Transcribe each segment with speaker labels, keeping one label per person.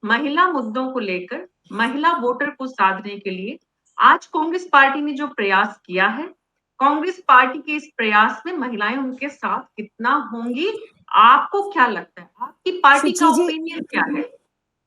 Speaker 1: महिला मुद्दों को लेकर महिला वोटर को साधने के लिए आज कांग्रेस पार्टी ने जो प्रयास किया है, कांग्रेस पार्टी के इस प्रयास में महिलाएं उनके साथ कितना होंगी, आपको क्या लगता है? आपकी पार्टी का ओपिनियन क्या है?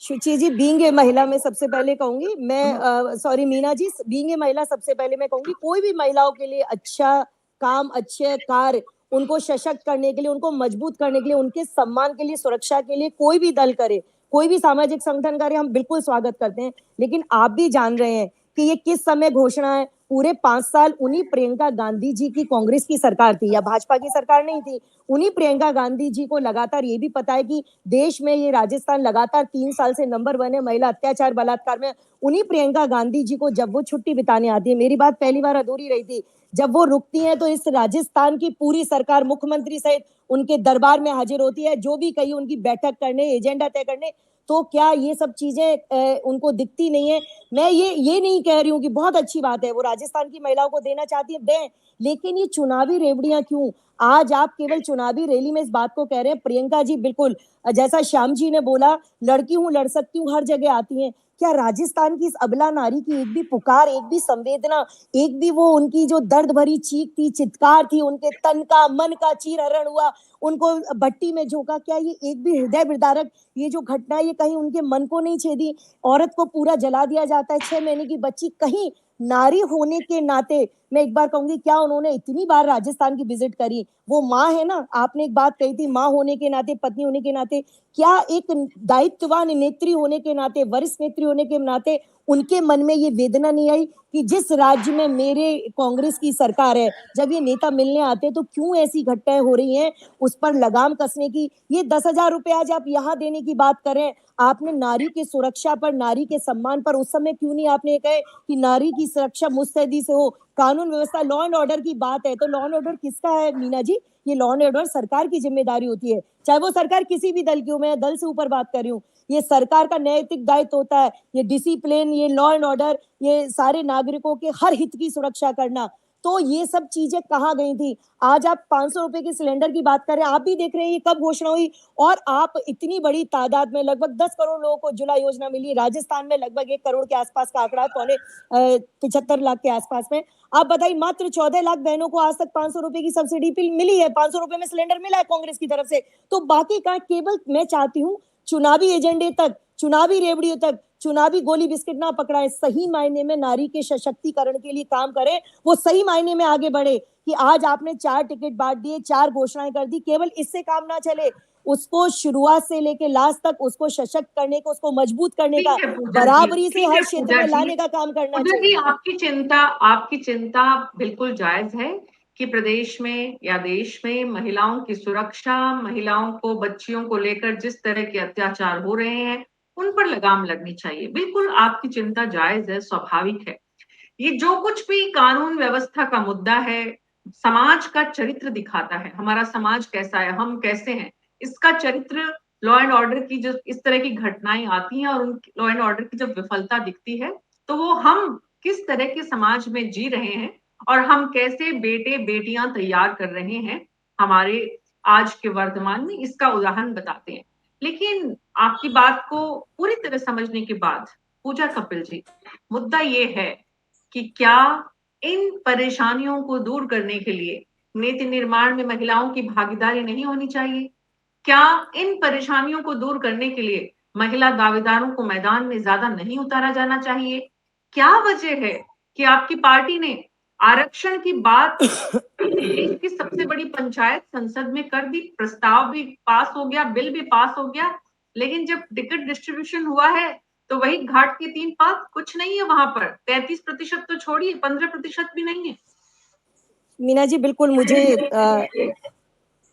Speaker 2: शुचि जी, बीइंग ए महिला मैं सबसे पहले कहूंगी, मैं sorry Meena ji, being a महिला सबसे पहले मैं कहूंगी कोई भी महिलाओं के लिए अच्छा काम, अच्छे कार्य, उनको सशक्त करने के लिए, उनको मजबूत करने के लिए, उनके सम्मान के लिए, सुरक्षा के लिए कोई भी दल करे, कोई भी सामाजिक संगठन करे, हम बिल्कुल स्वागत करते हैं। लेकिन आप भी जान रहे हैं कि ये किस समय घोषणा है। पूरे 5 साल उन्हीं प्रियंका गांधी जी की कांग्रेस की सरकार थी या भाजपा की सरकार नहीं थी। उन्हीं प्रियंका गांधी जी को लगातार ये भी पता है कि देश में ये राजस्थान लगातार 3 साल से नंबर 1 है महिला अत्याचार बलात्कार में। उन्हीं प्रियंका गांधी जी को जब वो छुट्टी बिताने आती है, मेरी बात पहली बार अधूरी रही थी, जब वो रुकती है तो इस राजस्थान की पूरी सरकार मुख्यमंत्री सहित उनके दरबार में हाजिर होती है, जो भी कही उनकी बैठक करने, एजेंडा तय करने। तो क्या ये सब चीजें उनको दिखती नहीं है? मैं ये नहीं कह रही हूँ कि बहुत अच्छी बात है, वो राजस्थान की महिलाओं को देना चाहती है, दें, लेकिन ये चुनावी रेवड़ियां क्यों? आज आप केवल चुनावी रैली में इस बात को कह रहे हैं। प्रियंका जी बिल्कुल, जैसा श्याम जी ने बोला, लड़की हूं, लड़ सकती हूँ, हर जगह आती हैं। क्या राजस्थान की इस अबला नारी की एक भी पुकार, एक भी संवेदना, एक भी वो उनकी जो दर्द भरी चीख थी, चित्कार थी, उनके तन का मन का चीरहरण हुआ, उनको भट्टी में झोंका, क्या ये एक भी हृदय विदारक ये जो घटना, ये कहीं उनके मन को नहीं छेदी? औरत को पूरा जला दिया जाता है, 6 महीने की बच्ची। कहीं नारी होने के नाते मैं एक बार कहूंगी, क्या उन्होंने इतनी बार राजस्थान की विजिट करी? वो माँ है ना, आपने एक बात कही थी, माँ होने के नाते, पत्नी होने के नाते, क्या एक दायित्ववान नेत्री होने के नाते, वरिष्ठ नेत्री होने के नाते उनके मन में ये वेदना नहीं आई कि जिस राज्य में मेरे कांग्रेस की सरकार है, जब ये नेता मिलने आते हैं तो क्यों ऐसी घटनाएं हो रही हैं, उस पर लगाम कसने की? ये 10,000 रुपए आज आप यहाँ देने की बात करें, आपने नारी की सुरक्षा पर, नारी के सम्मान पर उस समय क्यों नहीं आपने कहे कि नारी की सुरक्षा मुस्तैदी से हो? कानून व्यवस्था, लॉ एंड ऑर्डर की बात है, तो लॉ एंड ऑर्डर किसका है मीना जी? ये लॉ एंड ऑर्डर सरकार की जिम्मेदारी होती है, चाहे वो सरकार किसी भी दल की हो। मैं दल से ऊपर बात कर रही हूँ, ये सरकार का नैतिक दायित्व होता है, ये डिसिप्लिन, ये लॉ एंड ऑर्डर, ये सारे नागरिकों के हर हित की सुरक्षा करना। तो ये सब चीजें कहाँ गई थी? आज आप 500 रुपए के सिलेंडर की बात कर रहे हैं, आप भी देख रहे हैं ये कब घोषणा हुई, और आप इतनी बड़ी तादाद में, लगभग 10 करोड़ लोगों को उज्ज्वला योजना मिली। राजस्थान में लगभग 1 करोड़ के आसपास का आंकड़ा, 75 लाख के आसपास में। आप बताइए, मात्र 14 लाख बहनों को आज तक 500 रुपए की सब्सिडी मिली है, 500 रुपए में सिलेंडर मिला है कांग्रेस की तरफ से। तो बाकी का केवल मैं चाहती हूँ चुनावी एजेंडे तक, चुनावी रेवड़ियों तक, चुनावी गोली बिस्किट ना पकड़ाए, सही मायने में नारी के सशक्तिकरण के लिए काम करें, वो सही मायने में आगे बढ़े। कि आज आपने 4 टिकट बांट दिए, 4 घोषणाएं कर दी, केवल इससे काम ना चले, उसको शुरुआत से लेके लास्ट तक उसको सशक्त करने को, उसको मजबूत करने का, बराबरी से हर क्षेत्र में लाने का काम करना चाहिए।
Speaker 1: आपकी चिंता बिल्कुल जायज है कि प्रदेश में या देश में महिलाओं की सुरक्षा, महिलाओं को, बच्चियों को लेकर जिस तरह के अत्याचार हो रहे हैं, उन पर लगाम लगनी चाहिए। बिल्कुल आपकी चिंता जायज है, स्वाभाविक है। ये जो कुछ भी कानून व्यवस्था का मुद्दा है, समाज का चरित्र दिखाता है, हमारा समाज कैसा है, हम कैसे हैं, इसका चरित्र। लॉ एंड ऑर्डर की जो इस तरह की घटनाएं आती हैं और उन लॉ एंड ऑर्डर की जब विफलता दिखती है, तो वो हम किस तरह के समाज में जी रहे हैं और हम कैसे बेटे बेटियां तैयार कर रहे हैं हमारे आज के वर्तमान में, इसका उदाहरण बताते हैं। लेकिन आपकी बात को पूरी तरह समझने के बाद पूजा कपिल जी, मुद्दा ये है कि क्या इन परेशानियों को दूर करने के लिए नीति निर्माण में महिलाओं की भागीदारी नहीं होनी चाहिए? क्या इन परेशानियों को दूर करने के लिए महिला दावेदारों को मैदान में ज्यादा नहीं उतारा जाना चाहिए? क्या वजह है कि आपकी पार्टी ने आरक्षण की बात देश की सबसे बड़ी पंचायत संसद में कर दी, प्रस्ताव भी पास हो गया, बिल भी पास हो गया, लेकिन जब टिकट डिस्ट्रीब्यूशन हुआ है तो वही घाट के 3 पात, कुछ नहीं है वहां पर। 33% तो छोड़िए, 15% भी नहीं है।
Speaker 2: मीना जी बिल्कुल, मुझे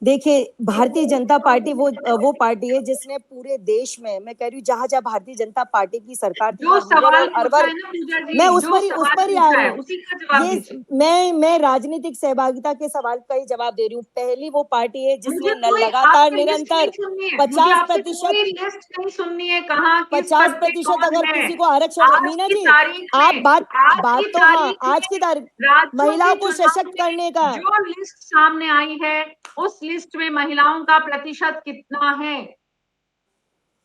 Speaker 2: देखिए, भारतीय जनता पार्टी वो पार्टी है जिसने पूरे देश में, मैं कह रही हूँ, जहां जहां भारतीय जनता पार्टी की सरकार थी,
Speaker 1: जो सवाल
Speaker 2: और
Speaker 1: पूछा है ना पूजा जी,
Speaker 2: मैं उस पर ही आ रही हूँ।
Speaker 1: उसी का जवाब
Speaker 2: ये
Speaker 1: दीजिए।
Speaker 2: मैं राजनीतिक सहभागिता के सवाल का ही जवाब दे रही हूँ। पहली वो पार्टी है जिसने
Speaker 1: कोई
Speaker 2: लगातार
Speaker 1: आपकी लिस्ट
Speaker 2: निरंतर
Speaker 1: नहीं सुननी है, मुझे आपसे
Speaker 2: 50%
Speaker 1: कोई लिस्ट नहीं सुननी है, कहाँ किस पद पे
Speaker 2: 50%
Speaker 1: कौन
Speaker 2: अगर
Speaker 1: है।
Speaker 2: किसी को आरक्षण,
Speaker 1: आज
Speaker 2: मीना
Speaker 1: की
Speaker 2: जी
Speaker 1: तारीख
Speaker 2: आप
Speaker 1: में,
Speaker 2: बात तो, हाँ, आज की तारीख,
Speaker 1: राज्यों के
Speaker 2: महिलाओं को
Speaker 1: चुनाव
Speaker 2: सशक्त
Speaker 1: में
Speaker 2: करने का,
Speaker 1: जो लिस्ट सामने आई है, उस लिस्ट में महिलाओं का प्रतिशत कितना है?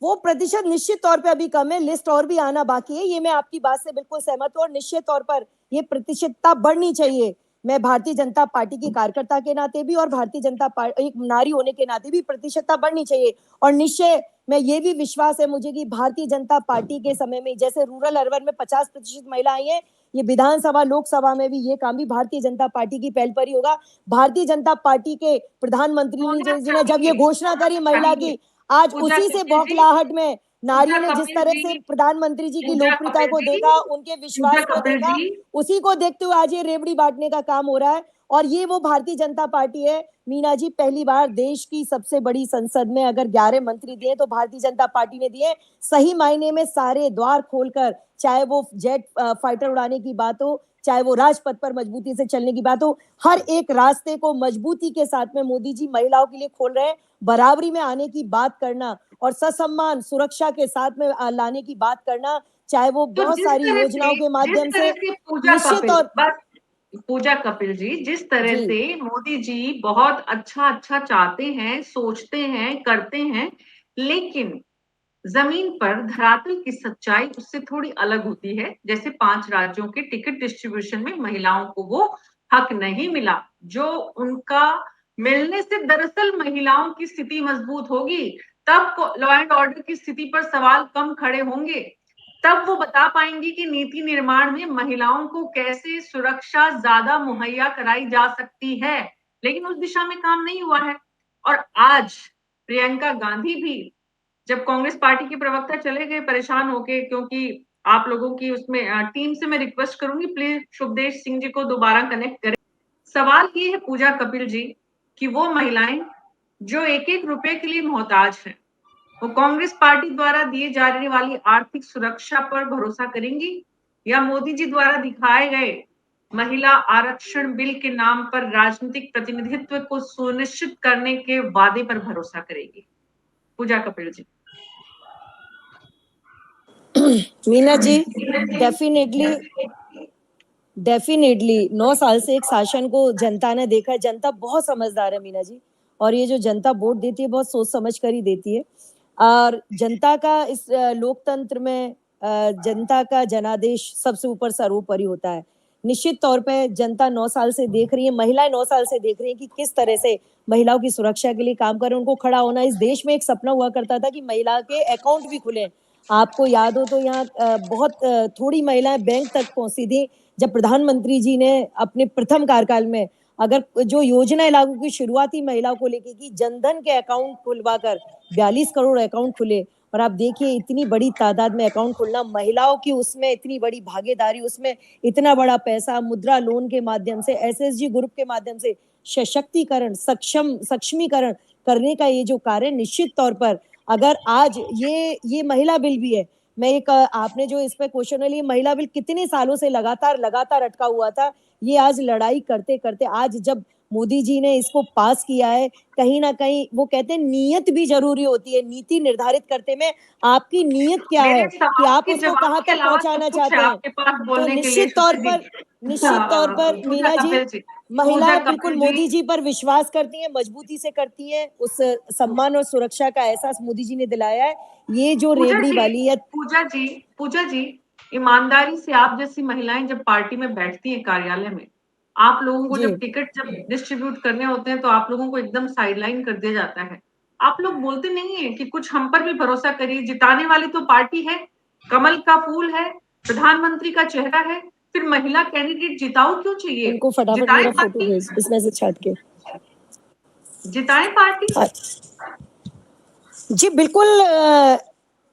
Speaker 2: वो प्रतिशत निश्चित तौर पे अभी कम है, लिस्ट और भी आना बाकी है, ये मैं आपकी बात से बिल्कुल सहमत हूँ और निश्चित तौर पर ये प्रतिशतता बढ़नी चाहिए। मैं भारतीय जनता पार्टी की कार्यकर्ता के नाते भी और भारतीय जनता पार्टी एक नारी होने के नाते भी प्रतिशतता बढ़नी चाहिए। और निश्चय मैं ये भी विश्वास है मुझे कि भारतीय जनता पार्टी के समय में जैसे रूरल अर्बन में 50% महिला आई है, ये विधानसभा लोकसभा में भी ये काम भी भारतीय जनता पार्टी की पहल पर ही होगा। भारतीय जनता पार्टी के प्रधानमंत्री जी ने जब ये घोषणा करी महिला की, आज उसी से बौखलाहट में नारियों ने जिस तरह से प्रधानमंत्री जी की लोकप्रियता को देखा, उनके विश्वास को देखा, उसी को देखते हुए आज ये रेवड़ी बांटने का काम हो रहा है। और ये वो भारतीय जनता पार्टी है मीना जी, पहली बार देश की सबसे बड़ी संसद में अगर 11 मंत्री दिए तो भारतीय जनता पार्टी ने दिए। सही मायने में सारे द्वार खोलकर, चाहे वो जेट फाइटर उड़ाने की बात हो, चाहे वो राजपथ पर मजबूती से चलने की बात हो, हर एक रास्ते को मजबूती के साथ में मोदी जी महिलाओं के लिए खोल रहे हैं। बराबरी में आने की बात करना और ससम्मान सुरक्षा के साथ में लाने की बात करना, चाहे वो बहुत सारी योजनाओं के माध्यम से निश्चित। और
Speaker 1: पूजा कपिल जी, जिस तरह से मोदी जी बहुत अच्छा चाहते हैं, सोचते हैं, करते हैं, लेकिन जमीन पर धरातल की सच्चाई उससे थोड़ी अलग होती है। जैसे 5 राज्यों के टिकट डिस्ट्रीब्यूशन में महिलाओं को वो हक नहीं मिला जो उनका मिलने से दरअसल महिलाओं की स्थिति मजबूत होगी, तब लॉ एंड ऑर्डर की स्थिति पर सवाल कम खड़े होंगे, तब वो बता पाएंगी कि नीति निर्माण में महिलाओं को कैसे सुरक्षा ज्यादा मुहैया कराई जा सकती है। लेकिन उस दिशा में काम नहीं हुआ है। और आज प्रियंका गांधी भी, जब कांग्रेस पार्टी के प्रवक्ता चले गए परेशान होके, क्योंकि आप लोगों की उसमें टीम से मैं रिक्वेस्ट करूंगी प्लीज शुभदेश सिंह जी को दोबारा कनेक्ट करें। सवाल ये है पूजा कपिल जी कि वो महिलाएं जो एक एक रुपए के लिए मोहताज हैं, वो कांग्रेस पार्टी द्वारा दिए जाने वाली आर्थिक सुरक्षा पर भरोसा करेंगी या मोदी जी द्वारा दिखाए गए महिला आरक्षण बिल के नाम पर राजनीतिक प्रतिनिधित्व को सुनिश्चित करने के वादे पर भरोसा करेगी? पूजा कपिल जी।
Speaker 2: मीना जी, डेफिनेटली 9 साल से एक शासन को जनता ने देखा है। जनता बहुत समझदार है मीना जी, और ये जो जनता वोट देती है बहुत सोच समझ कर ही देती है। और जनता का इस लोकतंत्र में जनता का जनादेश सबसे ऊपर सर्वोपरि होता है। निश्चित तौर पे जनता 9 साल से देख रही है, महिलाएं 9 साल से देख रही है कि किस तरह से महिलाओं की सुरक्षा के लिए काम कर रहे हैं। उनको खड़ा होना, इस देश में एक सपना हुआ करता था कि महिला के अकाउंट भी खुले। आपको याद हो तो यहाँ बहुत थोड़ी महिलाएं बैंक तक पहुंची थी जब प्रधानमंत्री जी ने अपने प्रथम कार्यकाल में अगर जो योजना लागू की शुरुआती महिलाओं को लेके की, जनधन के अकाउंट खुलवाकर 42 करोड़ अकाउंट खुले। और आप देखिए इतनी बड़ी तादाद में अकाउंट खुलना, महिलाओं की उसमें इतनी बड़ी भागीदारी, उसमें इतना बड़ा पैसा मुद्रा लोन के माध्यम से, एसएसजी ग्रुप के माध्यम से सशक्तिकरण, सक्षमीकरण करने का ये जो कार्य, निश्चित तौर पर अगर आज ये महिला बिल भी है, मैं एक आपने जो इस पे क्वेश्चन है, महिला बिल कितने सालों से लगातार अटका हुआ था, ये आज लड़ाई करते करते आज जब मोदी जी ने इसको पास किया है, कहीं ना कहीं वो कहते हैं नीयत भी जरूरी होती है। नीति निर्धारित करते में आपकी नीयत क्या है कि आप उसको कहाँ तक पहुंचाना चाहते हैं। तो निश्चित तौर पर मीना जी, महिलाएं बिल्कुल मोदी जी पर विश्वास करती हैं, मजबूती से करती हैं। उस सम्मान और सुरक्षा का एहसास मोदी जी ने दिलाया है। ये जो रेवड़ी वाली है
Speaker 1: पूजा जी, ईमानदारी से आप जैसी महिलाएं जब पार्टी में बैठती हैं कार्यालय में, आप लोगों को जब टिकट जब डिस्ट्रीब्यूट करने होते हैं तो आप लोगों को एकदम साइडलाइन कर दिया जाता है। आप लोग बोलते नहीं है कि कुछ हम पर भी भरोसा करिए, जिताने वाली तो पार्टी है, कमल का फूल है, प्रधानमंत्री का चेहरा है, फिर महिला कैंडिडेट जिताओ क्यों चाहिए?
Speaker 2: इनको फटाफट मेरा फोटो भेज इसमें से छाट के।
Speaker 1: जिताए पार्टी।
Speaker 2: जी बिल्कुल,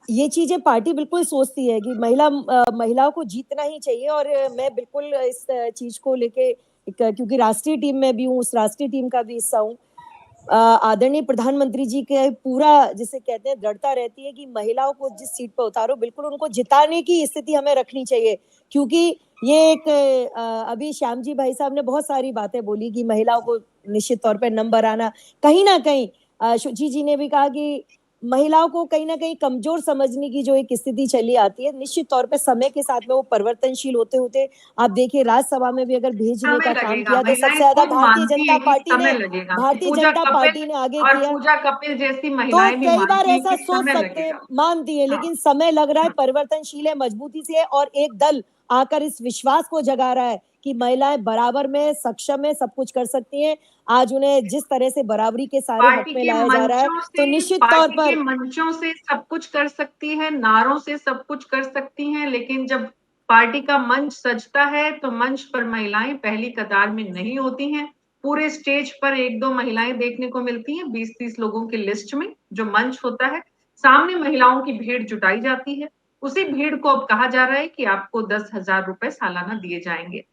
Speaker 2: ये चीजें पार्टी बिल्कुल सोचती है कि महिलाओं को जीतना ही चाहिए। और मैं बिल्कुल इस चीज को लेके, क्योंकि राष्ट्रीय टीम में भी हूँ, उस राष्ट्रीय टीम का भी हिस्सा हूँ, आदरणीय प्रधानमंत्री जी के पूरा जिसे कहते हैं दृढ़ता रहती है कि महिलाओं को जिस सीट पर उतारो, बिल्कुल उनको जिताने की स्थिति हमें रखनी चाहिए। क्योंकि ये एक अभी श्याम जी भाई साहब ने बहुत सारी बातें बोली कि महिलाओं को निश्चित तौर पर नंबर आना, कहीं ना कहीं शुचि जी ने भी कहा कि महिलाओं को कहीं ना कहीं कमजोर समझने की जो एक स्थिति चली आती है, निश्चित तौर पे समय के साथ में वो परिवर्तनशील होते होते आप देखिए राज्यसभा में भी अगर भेजने
Speaker 1: समय
Speaker 2: का काम
Speaker 1: लगेगा,
Speaker 2: किया तो सबसे
Speaker 1: महिलाएं
Speaker 2: ज्यादा
Speaker 1: खुद मानती है कि समय लगेगा।
Speaker 2: भारतीय जनता पार्टी ने आगे
Speaker 1: और
Speaker 2: किया।
Speaker 1: पूजा कपिल जैसी
Speaker 2: तो
Speaker 1: महिलाएं भी
Speaker 2: कई बार
Speaker 1: मानती हैं
Speaker 2: ऐसा
Speaker 1: कि
Speaker 2: सोच
Speaker 1: समय
Speaker 2: सकते हैं,
Speaker 1: लगेगा।
Speaker 2: मानती है,
Speaker 1: हाँ,
Speaker 2: लेकिन समय लग रहा है,
Speaker 1: हाँ।
Speaker 2: परिवर्तनशील है, मजबूती से है और एक दल आकर इस विश्वास को जगा रहा है कि महिलाएं बराबर में सक्षम है, सब कुछ कर सकती हैं। आज उन्हें जिस तरह से बराबरी के सारे हक में लाया जा रहा है, तो निश्चित तौर
Speaker 1: पार्टी के
Speaker 2: पर
Speaker 1: मंचों से सब कुछ कर सकती है, नारों से सब कुछ कर सकती हैं, लेकिन जब पार्टी का मंच सजता है तो मंच पर महिलाएं पहली कतार में नहीं होती हैं। पूरे स्टेज पर 1-2 महिलाएं देखने को मिलती हैं 20-30 लोगों की लिस्ट में जो मंच होता है। सामने महिलाओं की भीड़ जुटाई जाती है। उसी भीड़ को अब कहा जा रहा है कि आपको 10,000 रुपए सालाना दिए जाएंगे।